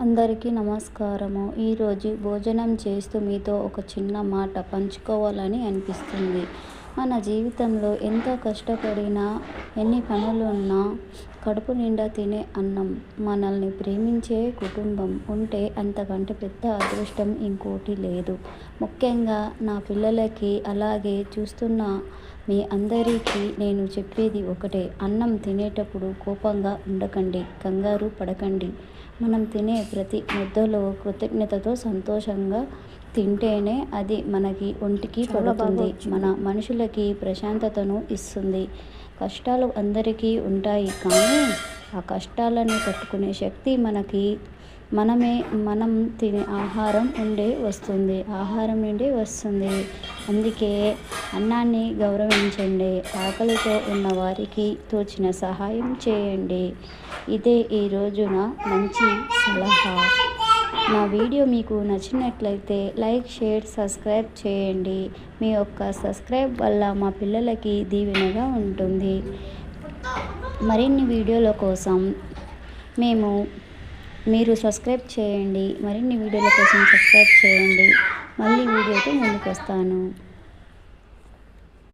అందరికీ నమస్కారము. ఈరోజు భోజనం చేస్తూ మీతో ఒక చిన్న మాట పంచుకోవాలని అనిపిస్తుంది. మన జీవితంలో ఎంత కష్టపడినా, ఎన్ని పనులున్నా కడుపు నిండా తినే అన్నం, మనల్ని ప్రేమించే కుటుంబం ఉంటే అంతకంటే పెద్ద అదృష్టం ఇంకోటి లేదు. ముఖ్యంగా నా పిల్లలకి, అలాగే చూస్తున్న మీ అందరికీ నేను చెప్పేది ఒకటే: అన్నం తినేటప్పుడు కోపంగా ఉండకండి, కంగారు పడకండి. మనం తినే ప్రతి ముద్దలో కృతజ్ఞతతో, సంతోషంగా తింటేనే అది మనకి ఒంటికి పడుతుంది, మన మనుషులకి ప్రశాంతతను ఇస్తుంది. కష్టాలు అందరికీ ఉంటాయి, కానీ ఆ కష్టాలను తట్టుకునే శక్తి మనం తినే ఆహారం నుండే వస్తుంది. అందుకే అన్నాన్ని గౌరవించండి, ఆకలితో ఉన్న వారికి తోచిన సహాయం చేయండి. ఇదే ఈ రోజున మంచి సలహా. నా వీడియో మీకు నచ్చినట్లయితే లైక్, షేర్, సబ్స్క్రైబ్ చేయండి. మీ యొక్క సబ్స్క్రైబ్ వల్ల మా పిల్లలకి దీవెనగా ఉంటుంది. మరిన్ని వీడియోల కోసం మీరు సబ్స్క్రైబ్ చేయండి. మళ్ళీ వీడియోతో ముందుకు వస్తాను.